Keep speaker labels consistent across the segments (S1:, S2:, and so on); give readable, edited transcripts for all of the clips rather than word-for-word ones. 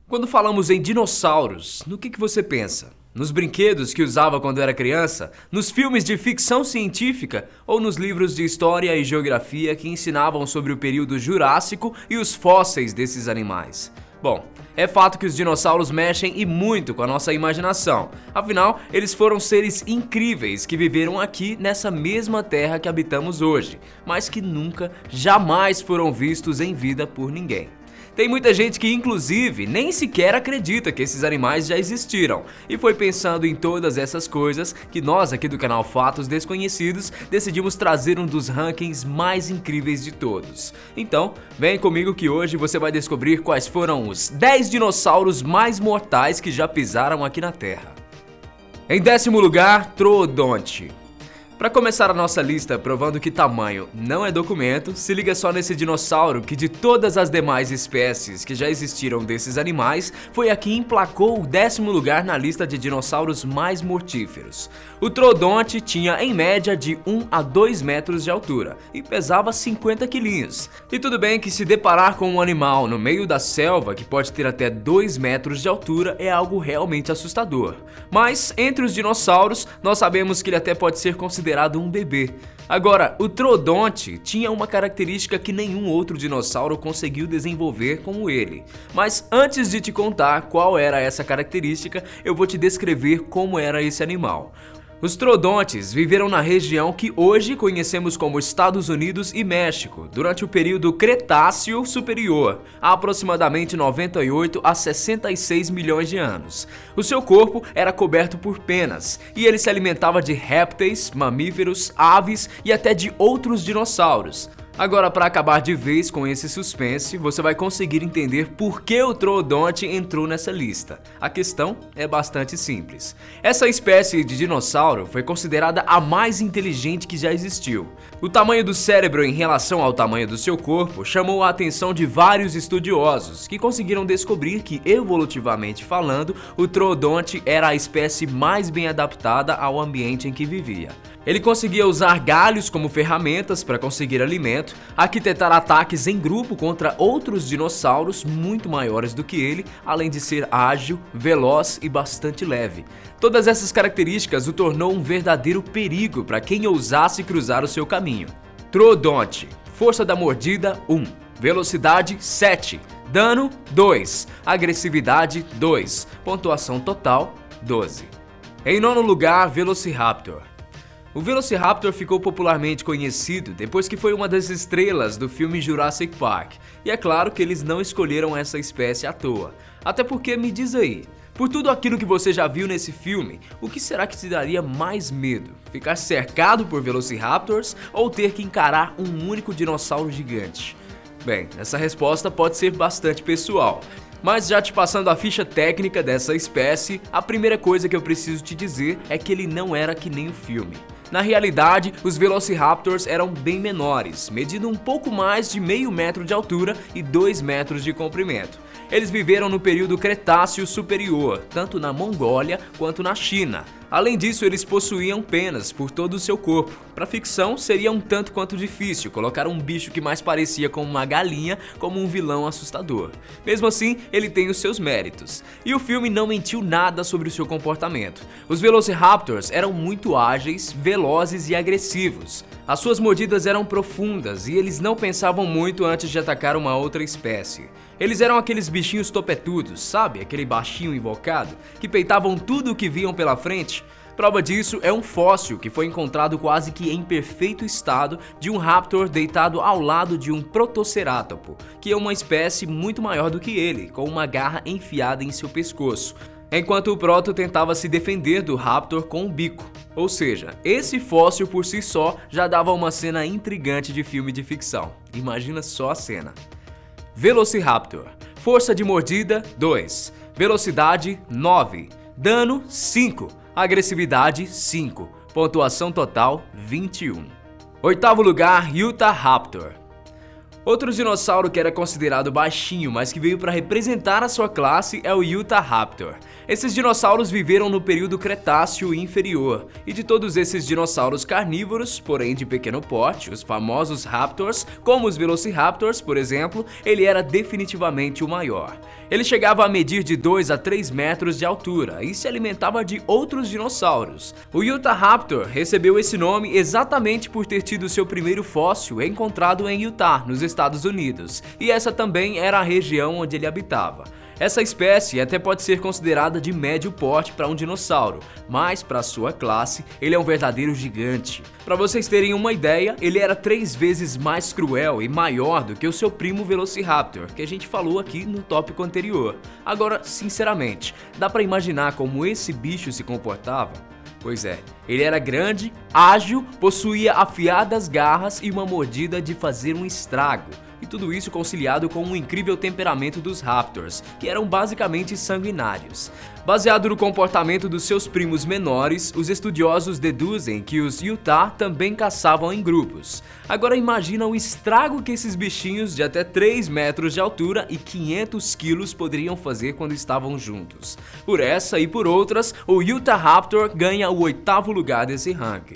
S1: Quando falamos em dinossauros, no que você pensa? Nos brinquedos que usava quando era criança? Nos filmes de ficção científica? Ou nos livros de história e geografia que ensinavam sobre o período Jurássico e os fósseis desses animais? Bom, é fato que os dinossauros mexem e muito com a nossa imaginação. Afinal, eles foram seres incríveis que viveram aqui nessa mesma terra que habitamos hoje, mas que nunca, jamais foram vistos em vida por ninguém. Tem muita gente que, inclusive, nem sequer acredita que esses animais já existiram. E foi pensando em todas essas coisas que nós aqui do canal Fatos Desconhecidos decidimos trazer um dos rankings mais incríveis de todos. Então, vem comigo que hoje você vai descobrir quais foram os 10 dinossauros mais mortais que já pisaram aqui na Terra. Em 10º lugar, Troodonte. Para começar a nossa lista provando que tamanho não é documento, se liga só nesse dinossauro que de todas as demais espécies que já existiram desses animais, foi a que emplacou o 10º lugar na lista de dinossauros mais mortíferos. O Troodonte tinha em média de 1 a 2 metros de altura e pesava 50 quilinhos. E tudo bem que se deparar com um animal no meio da selva que pode ter até 2 metros de altura é algo realmente assustador. Mas entre os dinossauros, nós sabemos que ele até pode ser considerado um bebê. Agora, o Troodonte tinha uma característica que nenhum outro dinossauro conseguiu desenvolver como ele. Mas antes de te contar qual era essa característica, eu vou te descrever como era esse animal. Os troodontes viveram na região que hoje conhecemos como Estados Unidos e México, durante o período Cretáceo Superior, há aproximadamente 98 a 66 milhões de anos. O seu corpo era coberto por penas, e ele se alimentava de répteis, mamíferos, aves e até de outros dinossauros. Agora, para acabar de vez com esse suspense, você vai conseguir entender por que o Troodonte entrou nessa lista. A questão é bastante simples. Essa espécie de dinossauro foi considerada a mais inteligente que já existiu. O tamanho do cérebro em relação ao tamanho do seu corpo chamou a atenção de vários estudiosos, que conseguiram descobrir que, evolutivamente falando, o Troodonte era a espécie mais bem adaptada ao ambiente em que vivia. Ele conseguia usar galhos como ferramentas para conseguir alimento, arquitetar ataques em grupo contra outros dinossauros muito maiores do que ele, além de ser ágil, veloz e bastante leve. Todas essas características o tornou um verdadeiro perigo para quem ousasse cruzar o seu caminho. Troodonte, força da mordida 1, velocidade 7, dano 2, agressividade 2, pontuação total 12. Em 9º lugar, Velociraptor. O Velociraptor ficou popularmente conhecido depois que foi uma das estrelas do filme Jurassic Park. E é claro que eles não escolheram essa espécie à toa. Até porque, me diz aí, por tudo aquilo que você já viu nesse filme, o que será que te daria mais medo? Ficar cercado por Velociraptors ou ter que encarar um único dinossauro gigante? Bem, essa resposta pode ser bastante pessoal. Mas já te passando a ficha técnica dessa espécie, a primeira coisa que eu preciso te dizer é que ele não era que nem o filme. Na realidade, os Velociraptors eram bem menores, medindo um pouco mais de meio metro de altura e 2 metros de comprimento. Eles viveram no período Cretáceo Superior, tanto na Mongólia quanto na China. Além disso, eles possuíam penas por todo o seu corpo. Para ficção, seria um tanto quanto difícil colocar um bicho que mais parecia com uma galinha como um vilão assustador. Mesmo assim, ele tem os seus méritos. E o filme não mentiu nada sobre o seu comportamento. Os Velociraptors eram muito ágeis, velozes e agressivos. As suas mordidas eram profundas e eles não pensavam muito antes de atacar uma outra espécie. Eles eram aqueles bichinhos topetudos, sabe? Aquele baixinho invocado, que peitavam tudo o que viam pela frente. Prova disso é um fóssil que foi encontrado quase que em perfeito estado de um raptor deitado ao lado de um protocerátopo, que é uma espécie muito maior do que ele, com uma garra enfiada em seu pescoço, enquanto o proto tentava se defender do raptor com o bico. Ou seja, esse fóssil por si só já dava uma cena intrigante de filme de ficção. Imagina só a cena. Velociraptor, força de mordida 2, velocidade 9, dano 5, agressividade 5, pontuação total 21. 8º lugar, Utahraptor. Outro dinossauro que era considerado baixinho, mas que veio para representar a sua classe é o Utahraptor. Esses dinossauros viveram no período Cretáceo inferior, e de todos esses dinossauros carnívoros, porém de pequeno porte, os famosos raptors, como os Velociraptors, por exemplo, ele era definitivamente o maior. Ele chegava a medir de 2 a 3 metros de altura e se alimentava de outros dinossauros. O Utahraptor recebeu esse nome exatamente por ter tido seu primeiro fóssil encontrado em Utah, nos Estados Unidos, e essa também era a região onde ele habitava. Essa espécie até pode ser considerada de médio porte para um dinossauro, mas para sua classe ele é um verdadeiro gigante. Para vocês terem uma ideia, ele era 3 vezes mais cruel e maior do que o seu primo Velociraptor, que a gente falou aqui no tópico anterior. Agora, sinceramente, dá para imaginar como esse bicho se comportava? Pois é, ele era grande, ágil, possuía afiadas garras e uma mordida de fazer um estrago. E tudo isso conciliado com um incrível temperamento dos Raptors, que eram basicamente sanguinários. Baseado no comportamento dos seus primos menores, os estudiosos deduzem que os Utah também caçavam em grupos. Agora imagina o estrago que esses bichinhos de até 3 metros de altura e 500 quilos poderiam fazer quando estavam juntos. Por essa e por outras, o Utahraptor ganha o 8º lugar desse ranking.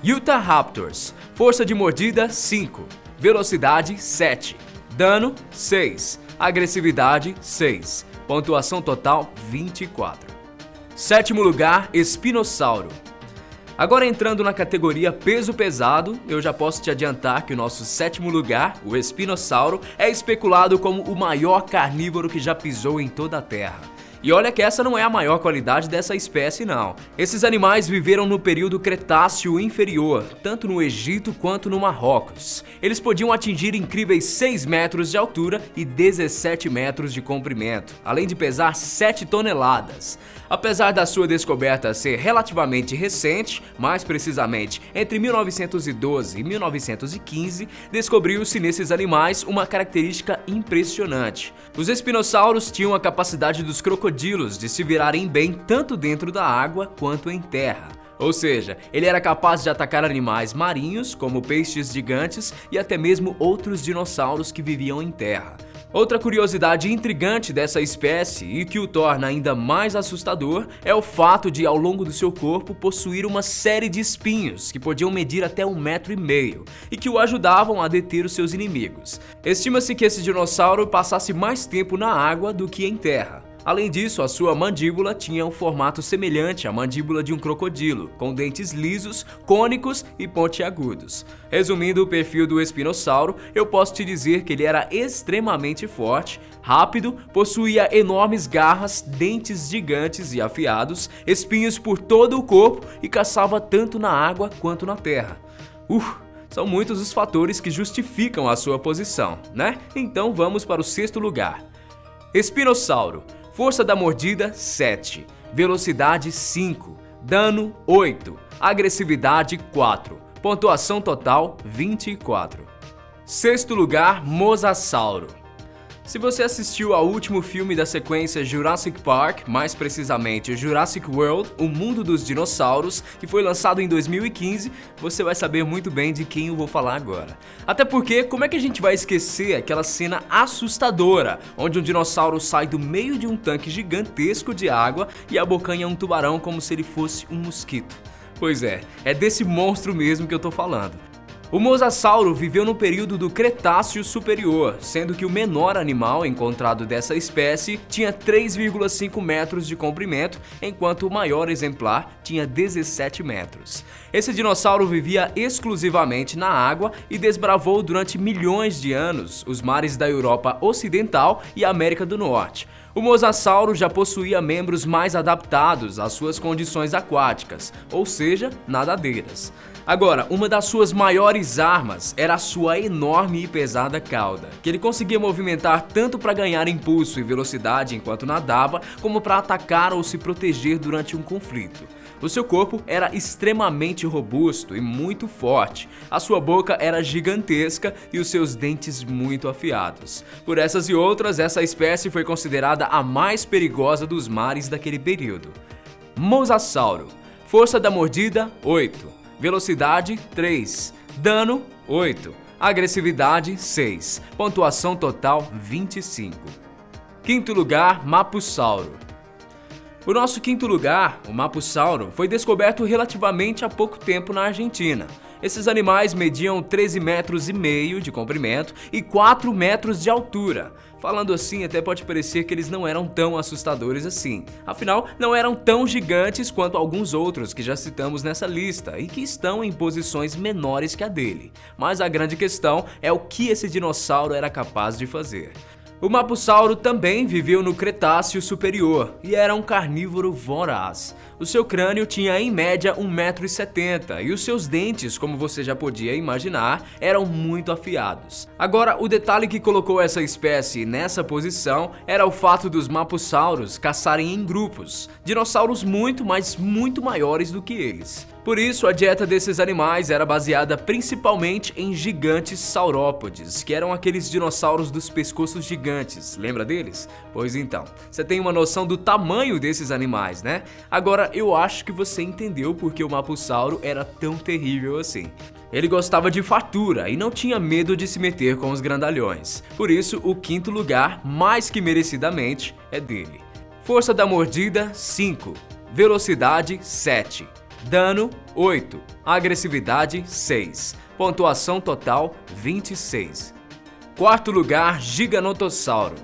S1: Utahraptors, força de mordida 5. Velocidade 7, dano 6, agressividade 6, pontuação total 24. 7º lugar, Espinossauro. Agora entrando na categoria peso pesado, eu já posso te adiantar que o nosso 7º lugar, o Espinossauro, é especulado como o maior carnívoro que já pisou em toda a Terra. E olha que essa não é a maior qualidade dessa espécie não. Esses animais viveram no período Cretáceo inferior, tanto no Egito quanto no Marrocos. Eles podiam atingir incríveis 6 metros de altura e 17 metros de comprimento, além de pesar 7 toneladas. Apesar da sua descoberta ser relativamente recente, mais precisamente entre 1912 e 1915, descobriu-se nesses animais uma característica impressionante. Os espinossauros tinham a capacidade dos crocodilos de se virarem bem tanto dentro da água quanto em terra. Ou seja, ele era capaz de atacar animais marinhos, como peixes gigantes e até mesmo outros dinossauros que viviam em terra. Outra curiosidade intrigante dessa espécie e que o torna ainda mais assustador é o fato de, ao longo do seu corpo, possuir uma série de espinhos que podiam medir até 1,5 metros e que o ajudavam a deter os seus inimigos. Estima-se que esse dinossauro passasse mais tempo na água do que em terra. Além disso, a sua mandíbula tinha um formato semelhante à mandíbula de um crocodilo, com dentes lisos, cônicos e pontiagudos. Resumindo o perfil do espinossauro, eu posso te dizer que ele era extremamente forte, rápido, possuía enormes garras, dentes gigantes e afiados, espinhos por todo o corpo e caçava tanto na água quanto na terra. São muitos os fatores que justificam a sua posição, né? Então vamos para o 6º lugar. Espinossauro. Força da mordida 7, velocidade 5, dano 8, agressividade 4, pontuação total 24. 6º lugar, Mosasauro. Se você assistiu ao último filme da sequência Jurassic Park, mais precisamente Jurassic World, O Mundo dos Dinossauros, que foi lançado em 2015, você vai saber muito bem de quem eu vou falar agora. Até porque, como é que a gente vai esquecer aquela cena assustadora, onde um dinossauro sai do meio de um tanque gigantesco de água e abocanha um tubarão como se ele fosse um mosquito? Pois é desse monstro mesmo que eu tô falando. O Mosasauro viveu no período do Cretáceo Superior, sendo que o menor animal encontrado dessa espécie tinha 3,5 metros de comprimento, enquanto o maior exemplar tinha 17 metros. Esse dinossauro vivia exclusivamente na água e desbravou durante milhões de anos os mares da Europa Ocidental e América do Norte. O Mosasauro já possuía membros mais adaptados às suas condições aquáticas, ou seja, nadadeiras. Agora, uma das suas maiores armas era a sua enorme e pesada cauda, que ele conseguia movimentar tanto para ganhar impulso e velocidade enquanto nadava, como para atacar ou se proteger durante um conflito. O seu corpo era extremamente robusto e muito forte, a sua boca era gigantesca e os seus dentes muito afiados. Por essas e outras, essa espécie foi considerada a mais perigosa dos mares daquele período. Mosasauro. Força da mordida 8. Velocidade 3, dano 8, agressividade 6, pontuação total 25. 5º lugar, Mapussauro. O nosso 5º lugar, o Mapussauro, foi descoberto relativamente há pouco tempo na Argentina. Esses animais mediam 13,5 metros de comprimento e 4 metros de altura. Falando assim, até pode parecer que eles não eram tão assustadores assim. Afinal, não eram tão gigantes quanto alguns outros que já citamos nessa lista e que estão em posições menores que a dele. Mas a grande questão é o que esse dinossauro era capaz de fazer. O Mapussauro também viveu no Cretáceo Superior e era um carnívoro voraz. O seu crânio tinha em média 1,70 m e os seus dentes, como você já podia imaginar, eram muito afiados. Agora, o detalhe que colocou essa espécie nessa posição era o fato dos Mapussauros caçarem em grupos, dinossauros muito, mas muito maiores do que eles. Por isso, a dieta desses animais era baseada principalmente em gigantes saurópodes, que eram aqueles dinossauros dos pescoços gigantes, lembra deles? Pois então, você tem uma noção do tamanho desses animais, né? Agora, eu acho que você entendeu porque o Mapussauro era tão terrível assim. Ele gostava de fartura e não tinha medo de se meter com os grandalhões. Por isso, o quinto lugar, mais que merecidamente, é dele. Força da mordida, 5. Velocidade, 7. Dano, 8. Agressividade, 6. Pontuação total, 26. Quarto lugar, Giganotossauro.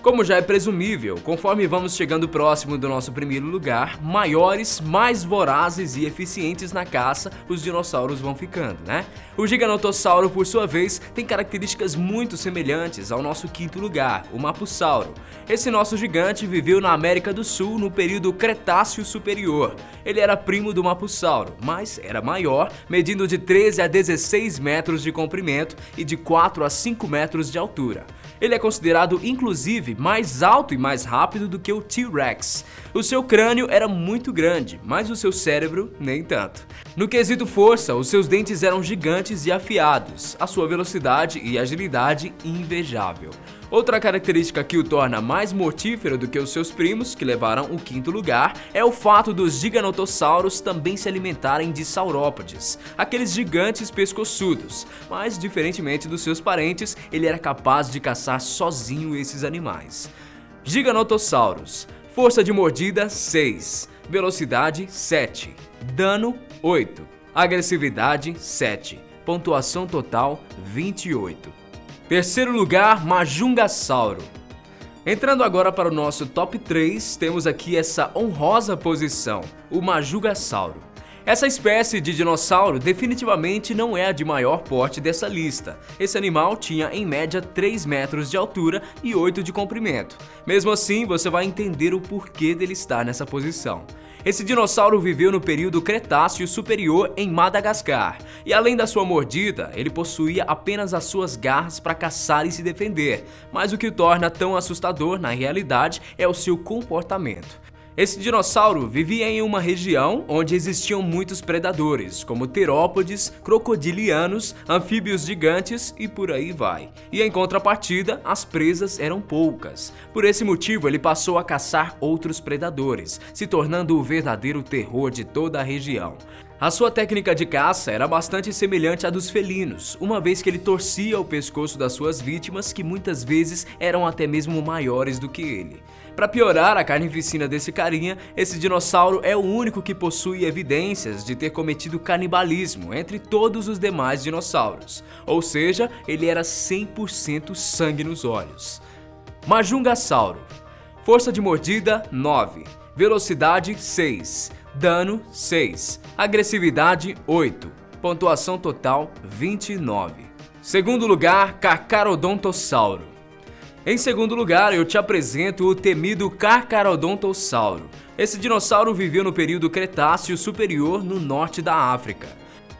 S1: Como já é presumível, conforme vamos chegando próximo do nosso primeiro lugar, maiores, mais vorazes e eficientes na caça os dinossauros vão ficando, né? O Giganotossauro, por sua vez, tem características muito semelhantes ao nosso quinto lugar, o Mapussauro. Esse nosso gigante viveu na América do Sul no período Cretáceo Superior. Ele era primo do Mapussauro, mas era maior, medindo de 13 a 16 metros de comprimento e de 4 a 5 metros de altura. Ele é considerado, inclusive, mais alto e mais rápido do que o T-Rex. O seu crânio era muito grande, mas o seu cérebro nem tanto. No quesito força, os seus dentes eram gigantes e afiados, a sua velocidade e agilidade invejável. Outra característica que o torna mais mortífero do que os seus primos, que levaram o quinto lugar, é o fato dos giganotossauros também se alimentarem de saurópodes, aqueles gigantes pescoçudos, mas diferentemente dos seus parentes, ele era capaz de caçar sozinho esses animais. Giganotossauros. Força de mordida, 6. Velocidade, 7. Dano, 8. Agressividade, 7. Pontuação total, 28. Terceiro lugar, Majungasauro. Entrando agora para o nosso top 3, temos aqui essa honrosa posição, o Majungasauro. Essa espécie de dinossauro definitivamente não é a de maior porte dessa lista. Esse animal tinha em média 3 metros de altura e 8 de comprimento. Mesmo assim, você vai entender o porquê dele estar nessa posição. Esse dinossauro viveu no período Cretáceo Superior em Madagascar, e além da sua mordida, ele possuía apenas as suas garras para caçar e se defender, mas o que o torna tão assustador na realidade é o seu comportamento. Esse dinossauro vivia em uma região onde existiam muitos predadores, como terópodes, crocodilianos, anfíbios gigantes e por aí vai. E em contrapartida, as presas eram poucas. Por esse motivo, ele passou a caçar outros predadores, se tornando o verdadeiro terror de toda a região. A sua técnica de caça era bastante semelhante à dos felinos, uma vez que ele torcia o pescoço das suas vítimas, que muitas vezes eram até mesmo maiores do que ele. Para piorar a carnificina desse carinha, esse dinossauro é o único que possui evidências de ter cometido canibalismo entre todos os demais dinossauros, ou seja, ele era 100% sangue nos olhos. Majungasauro. Força de mordida, 9. Velocidade, 6. Dano, 6. Agressividade, 8. Pontuação total, 29. Segundo lugar, Carcharodontossauro. Em segundo lugar, eu te apresento o temido Carcharodontossauro. Esse dinossauro viveu no período Cretáceo Superior no norte da África.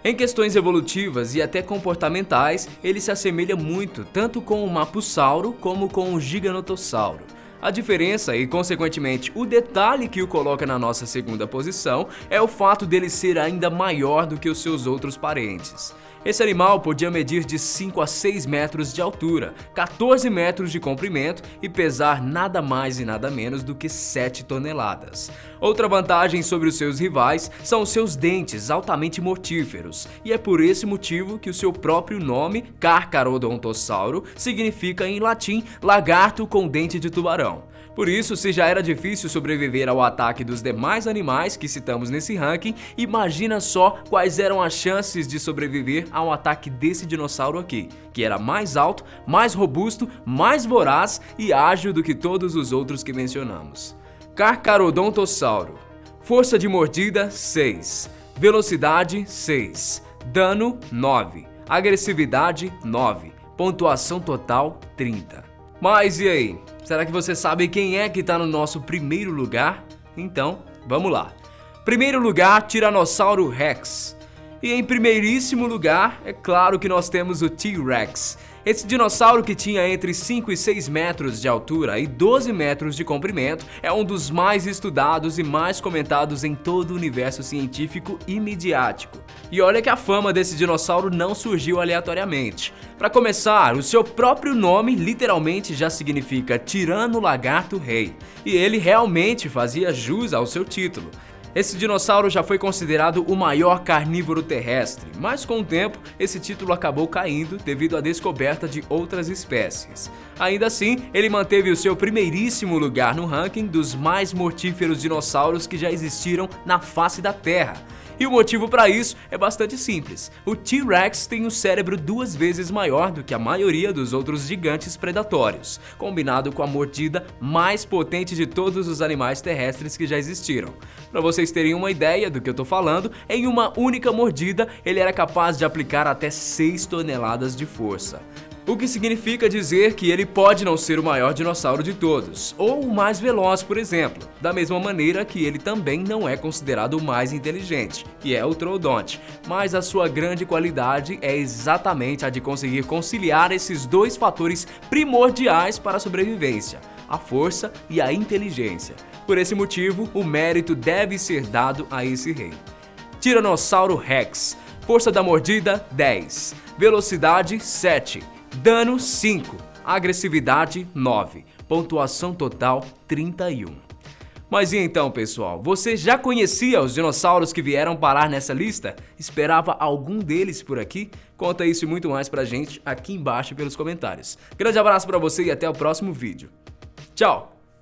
S1: Em questões evolutivas e até comportamentais, ele se assemelha muito tanto com o Mapussauro como com o Giganotossauro. A diferença e, consequentemente, o detalhe que o coloca na nossa segunda posição é o fato dele ser ainda maior do que os seus outros parentes. Esse animal podia medir de 5 a 6 metros de altura, 14 metros de comprimento e pesar nada mais e nada menos do que 7 toneladas. Outra vantagem sobre os seus rivais são os seus dentes altamente mortíferos, e é por esse motivo que o seu próprio nome, Carcharodontossauro, significa em latim lagarto com dente de tubarão. Por isso, se já era difícil sobreviver ao ataque dos demais animais que citamos nesse ranking, imagina só quais eram as chances de sobreviver ao ataque desse dinossauro aqui, que era mais alto, mais robusto, mais voraz e ágil do que todos os outros que mencionamos. Carcharodontosauro. Força de mordida 6, velocidade 6, dano 9, agressividade 9, pontuação total 30. Mas e aí? Será que você sabe quem é que tá no nosso primeiro lugar? Então, vamos lá. Primeiro lugar, Tiranossauro Rex. E em primeiríssimo lugar, é claro que nós temos o T-Rex. Esse dinossauro que tinha entre 5 e 6 metros de altura e 12 metros de comprimento é um dos mais estudados e mais comentados em todo o universo científico e midiático. E olha que a fama desse dinossauro não surgiu aleatoriamente. Para começar, o seu próprio nome literalmente já significa Tirano Lagarto Rei, e ele realmente fazia jus ao seu título. Esse dinossauro já foi considerado o maior carnívoro terrestre, mas com o tempo esse título acabou caindo devido à descoberta de outras espécies. Ainda assim, ele manteve o seu primeiríssimo lugar no ranking dos mais mortíferos dinossauros que já existiram na face da Terra. E o motivo para isso é bastante simples. O T-Rex tem um cérebro 2 vezes maior do que a maioria dos outros gigantes predatórios, combinado com a mordida mais potente de todos os animais terrestres que já existiram. Para vocês terem uma ideia do que eu tô falando, em uma única mordida ele era capaz de aplicar até 6 toneladas de força. O que significa dizer que ele pode não ser o maior dinossauro de todos, ou o mais veloz, por exemplo, da mesma maneira que ele também não é considerado o mais inteligente, que é o Troodonte, mas a sua grande qualidade é exatamente a de conseguir conciliar esses dois fatores primordiais para a sobrevivência, a força e a inteligência. Por esse motivo, o mérito deve ser dado a esse rei. Tiranossauro Rex. Força da mordida 10, velocidade 7, dano 5, agressividade 9, pontuação total 31. Mas e então, pessoal, você já conhecia os dinossauros que vieram parar nessa lista? Esperava algum deles por aqui? Conta isso e muito mais pra gente aqui embaixo pelos comentários. Grande abraço pra você e até o próximo vídeo. Tchau!